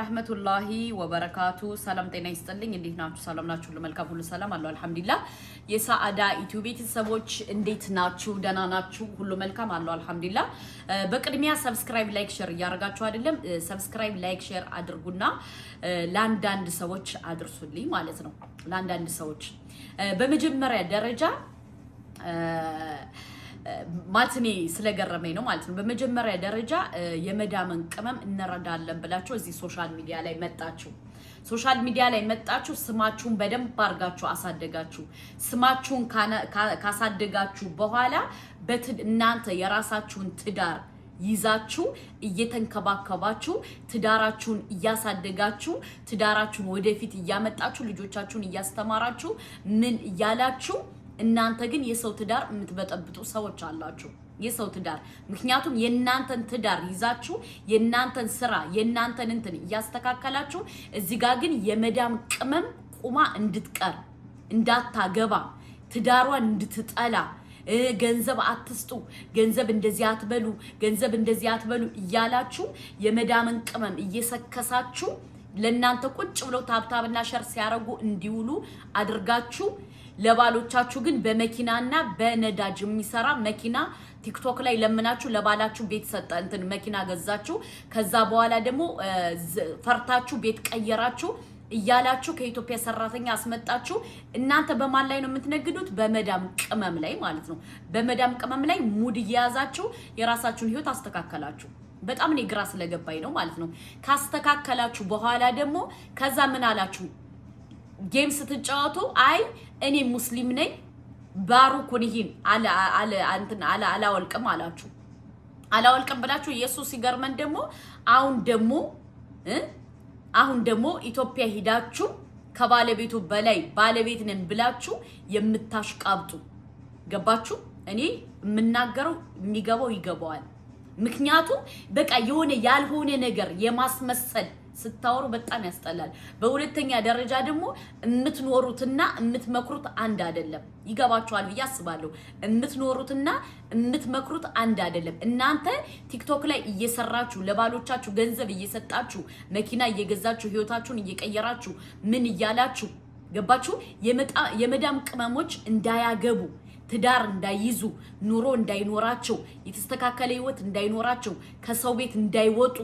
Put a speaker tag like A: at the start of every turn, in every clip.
A: ረህመቱላሂ ወበረካቱ ሰላም ጤና ይስጥልኝ። እንዴት ናችሁ? ሰላም ናችሁ? ለመልካም ሁሉ ሰላም አለው አልሐምዱሊላህ። የሳአዳ ኢትዮ ቤተሰቦች እንዴት ናችሁ? ደህና ናችሁ? ሁሉ መልካም አለው አልሐምዱሊላህ። በቅድሚያ ሰብስክራይብ ላይክ ሼር እያደረጋችሁ አይደለም? ሰብስክራይብ ላይክ ሼር አድርጉና ለአንዳንድ ሰዎች አድርሱልኝ ማለት ነው። ለአንዳንድ ሰዎች በመጀመሪያ ደረጃ ማትኔ ስለገረመኝ ነው ማለት ነው። በመጀመሪያ ደረጃ የመዳምን ቅመም እንረዳለን ብላችሁ እዚህ ሶሻል ሚዲያ ላይ መጣችሁ። ሶሻል ሚዲያ ላይ መጣችሁ፣ ስማችሁን በደንብ አድርጋችሁ አሳደጋችሁ። ስማችሁን ካሳደጋችሁ በኋላ እናንተ የራሳችሁን ትዳር ይዛችሁ እየተንከባከባችሁ ትዳራችሁን እያሳደጋችሁ ትዳራችሁን ወደፊት እያመጣችሁ ልጆቻችሁን እያስተማራችሁ ምን እያላችሁ እናንተ ግን የሰው ትዳር የምትበጠብጡ ሰዎች አላችሁ። የሰው ትዳር ምክንያቱም የናንተን ትዳር ይዛችሁ የናንተን ስራ የናንተን እንትን እያስተካከላችሁ እዚህ ጋር ግን የመዳም ቅመም ቁማ እንድትቀር እንዳታገባ ትዳሯን እንድትጠላ ገንዘብ አትስጡ፣ ገንዘብ እንደዚህ አትበሉ፣ ገንዘብ እንደዚህ አትበሉ እያላችሁ የመዳምን ቅመም እየሰከሳችሁ ለናንተ ቁጭ ብለው ታብታብና ሸር ሲያረጉ እንዲውሉ አድርጋችሁ ለባሎቻችሁ ግን በመኪናና በነዳጅ የሚሰራ መኪና ቲክቶክ ላይ ለምናችሁ ለባላችሁ ቤት ሰጠ እንትን መኪና ገዛችሁ። ከዛ በኋላ ደግሞ ፈርታችሁ ቤት ቀየራችሁ እያላችሁ ከኢትዮጵያ ሰራተኛ አስመጣችሁ። እናንተ በማን ላይ ነው የምትነግዱት? በመዳም ቅመም ላይ ማለት ነው። በመዳም ቅመም ላይ ሙድ እየያዛችሁ የራሳችሁን ህይወት አስተካከላችሁ። በጣም እኔ ግራ ስለገባኝ ነው ማለት ነው። ካስተካከላችሁ በኋላ ደግሞ ከዛ ምን አላችሁ? ጌም ስትጫወቱ አይ እኔ ሙስሊም ነኝ ባሩኩን ይሄን አላወልቅም አላችሁ። አላወልቅም ብላችሁ ኢየሱስ ሲገርመን ደግሞ አሁን ደግሞ ኢትዮጵያ ሂዳችሁ ከባለቤቱ በላይ ባለቤት ነን ብላችሁ የምታሽቃብጡ ገባችሁ? እኔ የምናገረው የሚገባው ይገባዋል። ምክንያቱም በቃ የሆነ ያልሆነ ነገር የማስመሰል ስታወሩ በጣም ያስጠላል። በሁለተኛ ደረጃ ደግሞ የምትኖሩትና የምትመክሩት አንድ አይደለም። ይገባችኋል ብዬ አስባለሁ። የምትኖሩትና የምትመክሩት አንድ አይደለም። እናንተ ቲክቶክ ላይ እየሰራችሁ ለባሎቻችሁ ገንዘብ እየሰጣችሁ መኪና እየገዛችሁ ህይወታችሁን እየቀየራችሁ ምን እያላችሁ ገባችሁ? የመዳም ቅመሞች እንዳያገቡ ትዳር እንዳይይዙ ኑሮ እንዳይኖራቸው የተስተካከለ ህይወት እንዳይኖራቸው ከሰው ቤት እንዳይወጡ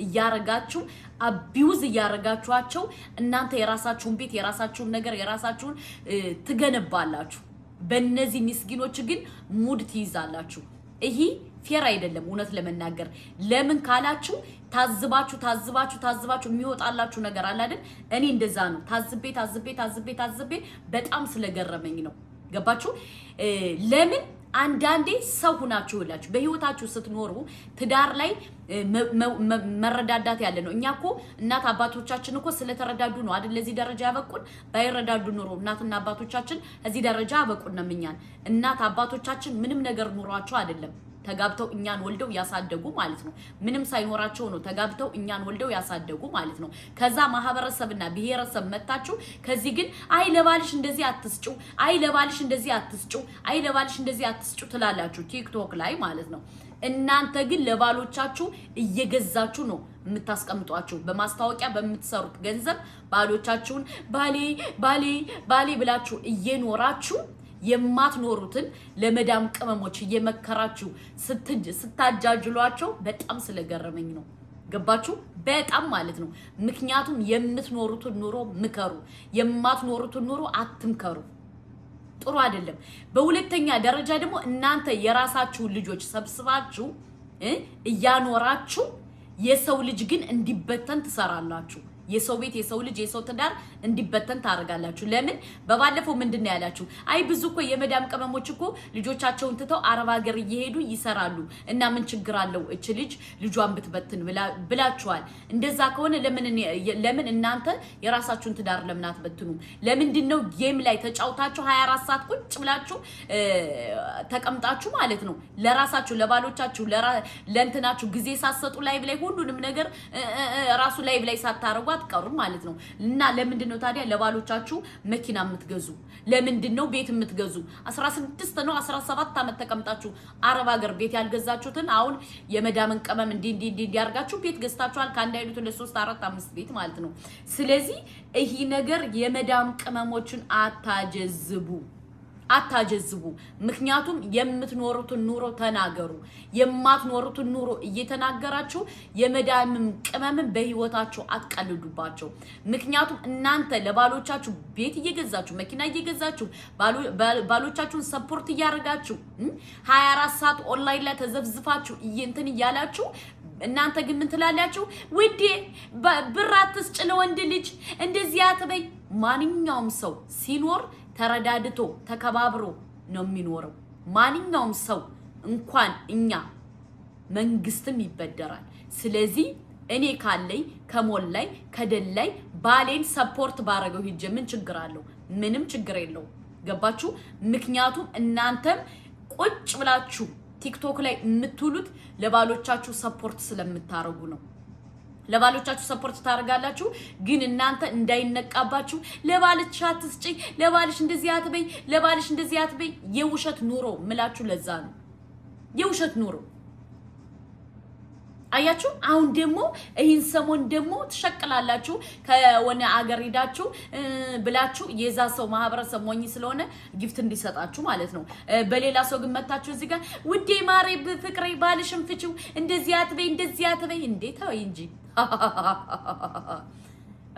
A: እያረጋችሁ አቢውዝ እያረጋችኋቸው እናንተ የራሳችሁን ቤት የራሳችሁን ነገር የራሳችሁን ትገነባላችሁ። በእነዚህ ምስኪኖች ግን ሙድ ትይዛላችሁ። ይሄ ፌር አይደለም። እውነት ለመናገር ለምን ካላችሁ ታዝባችሁ የሚወጣላችሁ ነገር አለ አይደል? እኔ እንደዛ ነው። ታዝቤ በጣም ስለገረመኝ ነው። ገባችሁ? ለምን አንዳንዴ ሰው ሁናችሁ ይላችሁ በህይወታችሁ ስትኖሩ ትዳር ላይ መረዳዳት ያለ ነው። እኛ እኮ እናት አባቶቻችን እኮ ስለተረዳዱ ነው አይደል ለዚህ ደረጃ ያበቁን። ባይረዳዱ ኑሮ እናትና አባቶቻችን እዚህ ደረጃ ያበቁን ነው። እኛን እናት አባቶቻችን ምንም ነገር ኑሯቸው አይደለም ተጋብተው እኛን ወልደው ያሳደጉ ማለት ነው። ምንም ሳይኖራቸው ነው ተጋብተው እኛን ወልደው ያሳደጉ ማለት ነው። ከዛ ማህበረሰብና ብሔረሰብ መጣችሁ። ከዚህ ግን አይ ለባልሽ እንደዚህ አትስጩ፣ አይ ለባልሽ እንደዚህ አትስጩ፣ አይ ለባልሽ እንደዚህ አትስጩ ትላላችሁ ቲክቶክ ላይ ማለት ነው። እናንተ ግን ለባሎቻችሁ እየገዛችሁ ነው የምታስቀምጧቸው። በማስታወቂያ በምትሰሩት ገንዘብ ባሎቻችሁን ባሌ ብላችሁ እየኖራችሁ የማትኖሩትን ለመዳም ቅመሞች እየመከራችሁ ስታጃጅሏቸው በጣም ስለገረመኝ ነው። ገባችሁ? በጣም ማለት ነው። ምክንያቱም የምትኖሩትን ኑሮ ምከሩ፣ የማትኖሩትን ኑሮ አትምከሩ። ጥሩ አይደለም። በሁለተኛ ደረጃ ደግሞ እናንተ የራሳችሁን ልጆች ሰብስባችሁ እያኖራችሁ የሰው ልጅ ግን እንዲበተን ትሰራላችሁ። የሰው ቤት የሰው ልጅ የሰው ትዳር እንዲበተን ታረጋላችሁ። ለምን? በባለፈው ምንድነው ያላችሁ? አይ ብዙ እኮ የመዳም ቅመሞች እኮ ልጆቻቸውን ትተው አረብ ሀገር እየሄዱ ይሰራሉ እና ምን ችግር አለው እቺ ልጅ ልጇን ብትበትን ብላችኋል። እንደዛ ከሆነ ለምን እናንተ የራሳችሁን ትዳር ለምን አትበትኑም? ለምንድነው ጌም ላይ ተጫውታችሁ 24 ሰዓት ቁጭ ብላችሁ ተቀምጣችሁ ማለት ነው ለራሳችሁ ለባሎቻችሁ ለእንትናችሁ ጊዜ ሳትሰጡ ላይቭ ላይ ሁሉንም ነገር ራሱ ላይቭ ላይ ሳታረጉ አትቀሩም ማለት ነው። እና ለምንድነው ታዲያ ለባሎቻችሁ መኪና የምትገዙ? ለምንድነው ቤት የምትገዙ? 16 ነው 17 ዓመት ተቀምጣችሁ አረብ ሀገር ቤት ያልገዛችሁትን አሁን የመዳምን ቅመም እንዲ ያርጋችሁ ቤት ገዝታችኋል። ከአንድ አይነቱ ለ3 4 5 ቤት ማለት ነው። ስለዚህ ይሄ ነገር የመዳም ቅመሞችን አታጀዝቡ። ምክንያቱም የምትኖሩትን ኑሮ ተናገሩ። የማትኖሩትን ኑሮ እየተናገራችሁ የመዳምም ቅመምን በህይወታችሁ አትቀልዱባቸው። ምክንያቱም እናንተ ለባሎቻችሁ ቤት እየገዛችሁ መኪና እየገዛችሁ ባሎቻችሁን ሰፖርት እያደረጋችሁ 24 ሰዓት ኦንላይን ላይ ተዘፍዝፋችሁ እንትን እያላችሁ እናንተ ግን ምን ትላላችሁ? ውዴ ብር አትስጭ ለወንድ ልጅ እንደዚህ አትበይ። ማንኛውም ሰው ሲኖር ተረዳድቶ ተከባብሮ ነው የሚኖረው። ማንኛውም ሰው እንኳን እኛ መንግስትም ይበደራል። ስለዚህ እኔ ካለኝ ከሞላይ ከደላይ ባሌን ሰፖርት ባረገው ሂጄ ምን ችግር አለው? ምንም ችግር የለው። ገባችሁ? ምክንያቱም እናንተም ቁጭ ብላችሁ ቲክቶክ ላይ የምትውሉት ለባሎቻችሁ ሰፖርት ስለምታረጉ ነው። ለባሎቻችሁ ሰፖርት ታደርጋላችሁ፣ ግን እናንተ እንዳይነቃባችሁ ለባልሽ አትስጪ፣ ለባልሽ እንደዚህ አትበይ፣ ለባልሽ እንደዚህ አትበይ። የውሸት ኑሮ ምላችሁ ለዛ ነው። የውሸት ኑሮ አያችሁ። አሁን ደግሞ ይህን ሰሞን ደግሞ ትሸቅላላችሁ ከሆነ አገር ሄዳችሁ ብላችሁ የዛ ሰው ማህበረሰብ ሞኝ ስለሆነ ጊፍት እንዲሰጣችሁ ማለት ነው። በሌላ ሰው ግን መታችሁ እዚህ ጋር ውዴ ማሬ ፍቅሬ ባልሽን ፍቺው እንደዚህ አትበይ እንደዚህ አትበይ። እንዴት ነው እንጂ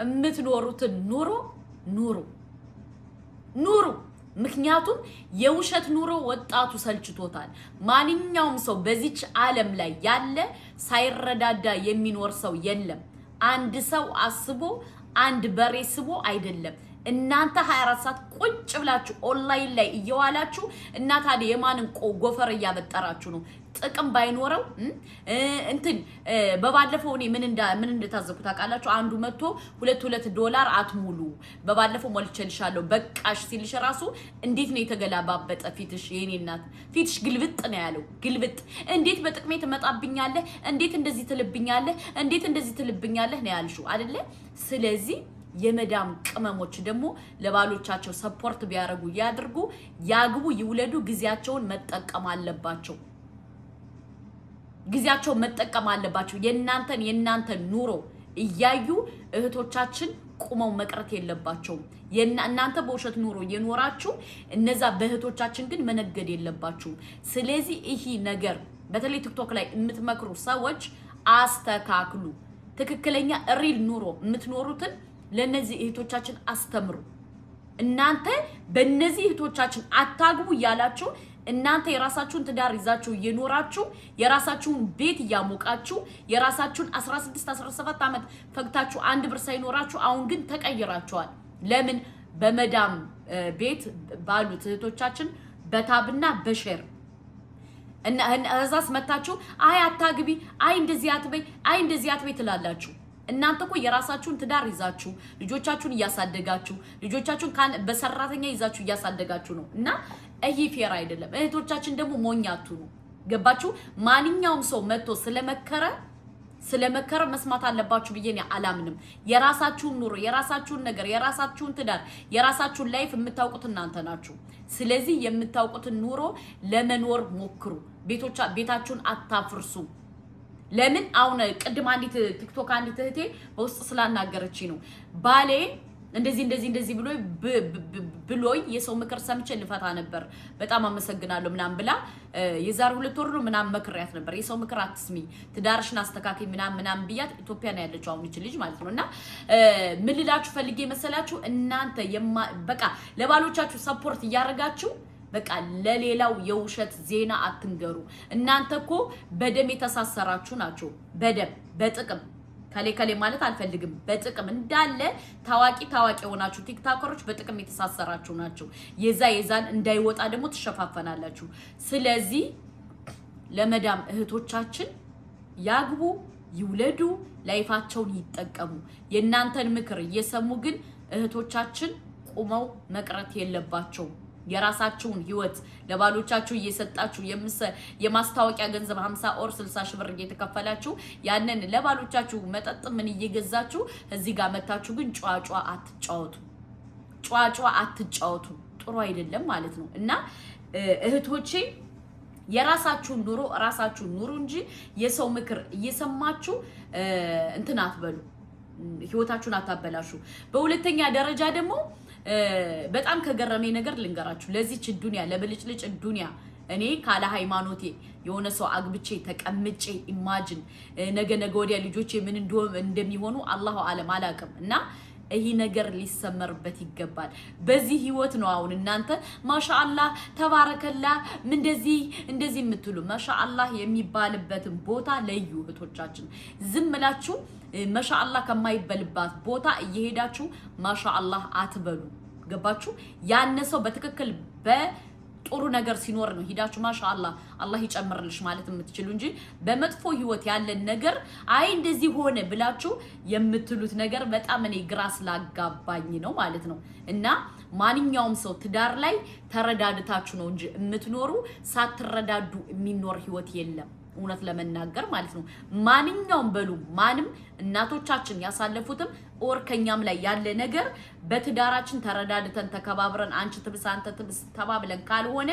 A: የምትኖሩትን ኑሩ። ምክንያቱም የውሸት ኑሮ ወጣቱ ሰልችቶታል። ማንኛውም ሰው በዚች ዓለም ላይ ያለ ሳይረዳዳ የሚኖር ሰው የለም። አንድ ሰው አስቦ አንድ በሬ ስቦ አይደለም። እናንተ 24 ሰዓት ቁጭ ብላችሁ ኦንላይን ላይ እየዋላችሁ እና ታዲያ የማንን ጎፈር እያበጠራችሁ ነው? ጥቅም ባይኖረው እንትን በባለፈው እኔ ምን እንደታዘብኩ ታውቃላችሁ? አንዱ መጥቶ $2 አትሙሉ በባለፈው ሞልቼልሻለሁ በቃሽ ሲልሽ ራሱ እንዴት ነው የተገላባበጠ ፊትሽ? የኔ እናት ፊትሽ ግልብጥ ነው ያለው። ግልብጥ እንዴት በጥቅሜ ትመጣብኛለህ? እንዴት እንደዚህ ትልብኛለህ? እንዴት እንደዚህ ትልብኛለህ ነው ያልሽው አይደለ? ስለዚህ የመዳም ቅመሞች ደግሞ ለባሎቻቸው ሰፖርት ቢያረጉ ያድርጉ፣ ያግቡ፣ ይውለዱ። ጊዜያቸውን መጠቀም አለባቸው። የእናንተን ኑሮ እያዩ እህቶቻችን ቁመው መቅረት የለባቸውም። እናንተ በውሸት ኑሮ እየኖራችሁ እነዛ በእህቶቻችን ግን መነገድ የለባችሁም። ስለዚህ ይሄ ነገር በተለይ ቲክቶክ ላይ የምትመክሩ ሰዎች አስተካክሉ። ትክክለኛ ሪል ኑሮ የምትኖሩትን ለነዚህ እህቶቻችን አስተምሩ። እናንተ በእነዚህ እህቶቻችን አታግቡ እያላችሁ እናንተ የራሳችሁን ትዳር ይዛችሁ እየኖራችሁ የራሳችሁን ቤት እያሞቃችሁ የራሳችሁን 16 17 ዓመት ፈግታችሁ አንድ ብር ሳይኖራችሁ አሁን ግን ተቀይራችኋል። ለምን? በመዳም ቤት ባሉት እህቶቻችን በታብና በሼር እና እዛስ መታችሁ አይ አታግቢ፣ አይ እንደዚህ አትበይ ትላላችሁ። እናንተ እኮ የራሳችሁን ትዳር ይዛችሁ ልጆቻችሁን እያሳደጋችሁ ልጆቻችሁን በሰራተኛ ይዛችሁ እያሳደጋችሁ ነው። እና ይሄ ፌር አይደለም። እህቶቻችን ደግሞ ሞኛቱ ነው። ገባችሁ? ማንኛውም ሰው መጥቶ ስለመከረ መስማት አለባችሁ ብዬ እኔ አላምንም። የራሳችሁን ኑሮ፣ የራሳችሁን ነገር፣ የራሳችሁን ትዳር፣ የራሳችሁን ላይፍ የምታውቁት እናንተ ናችሁ። ስለዚህ የምታውቁትን ኑሮ ለመኖር ሞክሩ። ቤታችሁን አታፍርሱ። ለምን? አሁን ቅድም አንዲት ቲክቶክ አንዲት እህቴ በውስጥ ስላናገረች ነው ባሌ እንደዚህ ብሎኝ የሰው ምክር ሰምቼ ልፈታ ነበር፣ በጣም አመሰግናለሁ ምናምን ብላ የዛሬ 2 ወር ነው ምናምን መክሪያት ነበር። የሰው ምክር አትስሚ፣ ትዳርሽን አስተካክይ ምናምን ብያት ኢትዮጵያ ነው ያለችው አሁን እቺ ልጅ ማለት ነውና ምን ልላችሁ ፈልጌ መሰላችሁ? እናንተ በቃ ለባሎቻችሁ ሰፖርት እያደረጋችሁ በቃ ለሌላው የውሸት ዜና አትንገሩ። እናንተ እኮ በደም የተሳሰራችሁ ናችሁ። በደም በጥቅም ከሌ ማለት አልፈልግም። በጥቅም እንዳለ ታዋቂ የሆናችሁ ቲክቶከሮች በጥቅም የተሳሰራችሁ ናችሁ። የዛን እንዳይወጣ ደግሞ ትሸፋፈናላችሁ። ስለዚህ ለመዳም እህቶቻችን ያግቡ፣ ይውለዱ፣ ላይፋቸውን ይጠቀሙ። የእናንተን ምክር እየሰሙ ግን እህቶቻችን ቁመው መቅረት የለባቸውም። የራሳችሁን ህይወት ለባሎቻችሁ እየሰጣችሁ የማስታወቂያ ገንዘብ 50 ኦር 60 ሺህ ብር እየተከፈላችሁ ያንን ለባሎቻችሁ መጠጥ ምን እየገዛችሁ እዚህ ጋር መታችሁ ግን ጫጫ አትጫወቱ። ጥሩ አይደለም ማለት ነው። እና እህቶቼ የራሳችሁን ኑሮ ራሳችሁን ኑሩ እንጂ የሰው ምክር እየሰማችሁ እንትን አትበሉ፣ ህይወታችሁን አታበላሹ። በሁለተኛ ደረጃ ደግሞ በጣም ከገረመኝ ነገር ልንገራችሁ። ለዚህች ዱንያ ለብልጭልጭ ዱንያ እኔ ካለ ሃይማኖቴ የሆነ ሰው አግብቼ ተቀምጬ ኢማጂን ነገ ወዲያ ልጆቼ ምን እንደሚሆኑ አላሁ አለም አላቅም። እና ይሄ ነገር ሊሰመርበት ይገባል። በዚህ ህይወት ነው አሁን እናንተ ማሻአላህ ተባረከላ እንደዚህ የምትሉ ማሻአላህ የሚባልበትን ቦታ ለዩ እህቶቻችን። ዝም ብላችሁ ማሻአላህ ከማይበልባት ቦታ እየሄዳችሁ ማሻአላህ አትበሉ። ገባችሁ? ያነሰው በትክክል በጥሩ ነገር ሲኖር ነው ሄዳችሁ ማሻአላህ አላህ ይጨምርልሽ ማለት የምትችሉ እንጂ በመጥፎ ህይወት ያለን ነገር አይ እንደዚህ ሆነ ብላችሁ የምትሉት ነገር በጣም እኔ ግራ ስላጋባኝ ነው ማለት ነው። እና ማንኛውም ሰው ትዳር ላይ ተረዳድታችሁ ነው እንጂ የምትኖሩ ሳትረዳዱ የሚኖር ህይወት የለም። እውነት ለመናገር ማለት ነው። ማንኛውም በሉ ማንም እናቶቻችን ያሳለፉትም ኦር ከኛም ላይ ያለ ነገር በትዳራችን ተረዳድተን ተከባብረን አንቺ ትብስ አንተ ትብስ ተባብለን ካልሆነ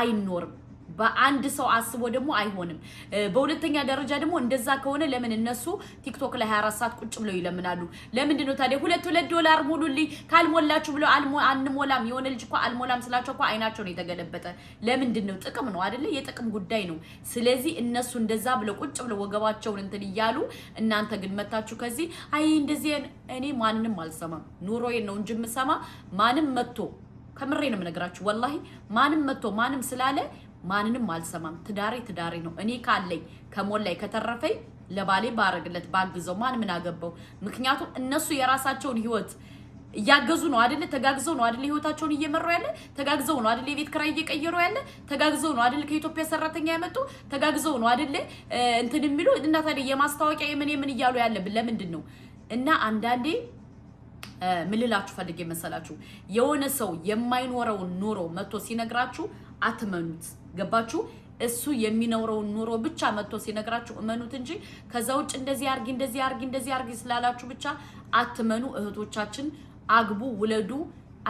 A: አይኖርም። በአንድ ሰው አስቦ ደግሞ አይሆንም። በሁለተኛ ደረጃ ደግሞ እንደዛ ከሆነ ለምን እነሱ ቲክቶክ ላይ 24 ሰዓት ቁጭ ብለው ይለምናሉ? ለምንድን ነው ታዲያ $2 ሙሉልኝ ካልሞላችሁ ብለው አንሞላም? የሆነ ልጅ እኮ አልሞላም ስላቸው እኮ አይናቸው ነው የተገለበጠ። ለምንድን ነው? ጥቅም ነው አይደለ? የጥቅም ጉዳይ ነው። ስለዚህ እነሱ እንደዛ ብለው ቁጭ ብለው ወገባቸውን እንትን እያሉ እናንተ ግን መታችሁ ከዚህ አይ እንደዚህ እኔ ማንንም አልሰማም። ኑሮዬን ነው እንጂ የምሰማ ማንም መጥቶ ከምሬ ነው የምነግራችሁ ወላሂ ማንም መጥቶ ማንም ስላለ ማንንም አልሰማም። ትዳሬ ነው። እኔ ካለኝ ከሞላይ ከተረፈኝ ለባሌ ባረግለት ባግዘው ማን ምን አገባው? ምክንያቱም እነሱ የራሳቸውን ህይወት እያገዙ ነው አይደለ? ተጋግዘው ነው አይደለ? ህይወታቸውን እየመሩ ያለ ተጋግዘው ነው አይደለ? የቤት ክራይ እየቀየሩ ያለ ተጋግዘው ነው አይደለ? ከኢትዮጵያ ሰራተኛ ያመጡ ተጋግዘው ነው አይደለ? እንትን የሚሉ እና ታዲያ የማስታወቂያ የምን እያሉ ያለብን ለምንድን ነው? እና አንዳንዴ ምን ልላችሁ ፈልጌ መሰላችሁ? የሆነ ሰው የማይኖረውን ኑሮ መጥቶ ሲነግራችሁ አትመኑት። ገባችሁ? እሱ የሚኖረውን ኑሮ ብቻ መጥቶ ሲነግራችሁ እመኑት እንጂ ከዛ ውጭ እንደዚህ አርጊ ስላላችሁ ብቻ አትመኑ። እህቶቻችን አግቡ፣ ውለዱ፣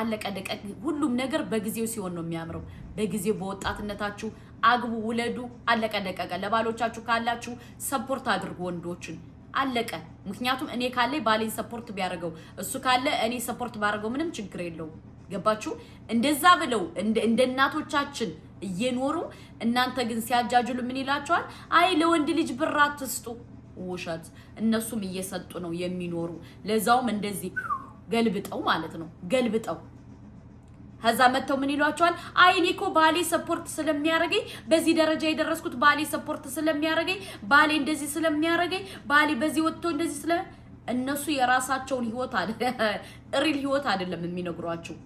A: አለቀደቀ። ሁሉም ነገር በጊዜው ሲሆን ነው የሚያምረው። በጊዜው በወጣትነታችሁ አግቡ፣ ውለዱ፣ አለቀደቀ። ለባሎቻችሁ ካላችሁ ሰፖርት አድርጉ ወንዶችን። አለቀ። ምክንያቱም እኔ ካለ ባሌን ሰፖርት ቢያደርገው እሱ ካለ እኔ ሰፖርት ባደርገው ምንም ችግር የለውም። ገባችሁ? እንደዛ ብለው እንደ እናቶቻችን እየኖሩ እናንተ ግን ሲያጃጅሉ ምን ይላቸዋል? አይ ለወንድ ልጅ ብር አትስጡ። ውሸት። እነሱም እየሰጡ ነው የሚኖሩ። ለዛውም እንደዚህ ገልብጠው ማለት ነው። ገልብጠው ከዛ መተው ምን ይሏቸዋል? አይ እኔ እኮ ባሌ ሰፖርት ስለሚያረገኝ በዚህ ደረጃ የደረስኩት ባሌ ሰፖርት ስለሚያረገኝ ባሌ እንደዚህ ስለሚያረገኝ ባሌ በዚህ ወጥቶ እንደዚህ ስለ እነሱ የራሳቸውን ህይወት ሪል ህይወት አይደለም የሚነግሯችሁ።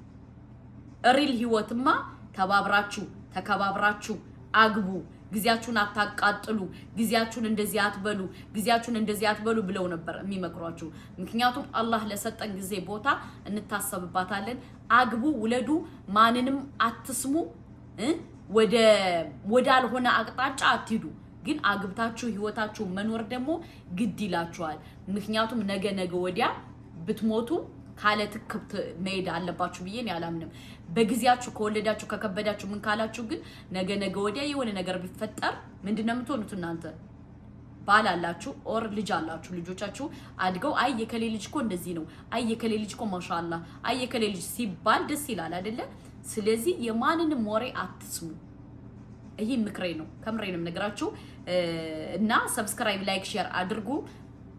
A: ሪል ህይወትማ ተባብራችሁ ተከባብራችሁ አግቡ፣ ጊዜያችሁን አታቃጥሉ፣ ጊዜያችሁን እንደዚህ አትበሉ ብለው ነበር የሚመክሯችሁ። ምክንያቱም አላህ ለሰጠን ጊዜ ቦታ እንታሰብባታለን። አግቡ፣ ውለዱ፣ ማንንም አትስሙ፣ ወደ አልሆነ አቅጣጫ አትሂዱ። ግን አግብታችሁ ህይወታችሁ መኖር ደግሞ ግድ ይላችኋል። ምክንያቱም ነገ ወዲያ ብትሞቱ ካለ ትክክት መሄድ አለባችሁ ብዬ ነው ያላምንም። በጊዜያችሁ ከወለዳችሁ ከከበዳችሁ ምን ካላችሁ ግን ነገ ወዲያ የሆነ ነገር ቢፈጠር ምንድነው የምትሆኑት? እናንተ ባል አላችሁ ኦር ልጅ አላችሁ። ልጆቻችሁ አድገው አይ የከሌ ልጅ እኮ እንደዚህ ነው፣ አይ የከሌ ልጅ እኮ ማሻአላ፣ አይ የከሌ ልጅ ሲባል ደስ ይላል አይደለ? ስለዚህ የማንንም ወሬ አትስሙ። ይሄ ምክሬ ነው፣ ከምሬ ነው የምነግራችሁ። እና ሰብስክራይብ፣ ላይክ፣ ሼር አድርጉ።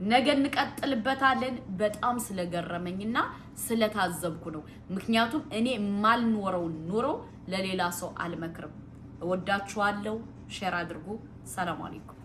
A: ነገ እንቀጥልበታለን። በጣም ስለገረመኝና ስለታዘብኩ ነው። ምክንያቱም እኔ የማልኖረውን ኑሮ ለሌላ ሰው አልመክርም። እወዳችኋለሁ። ሼር አድርጉ። ሰላም አለይኩም።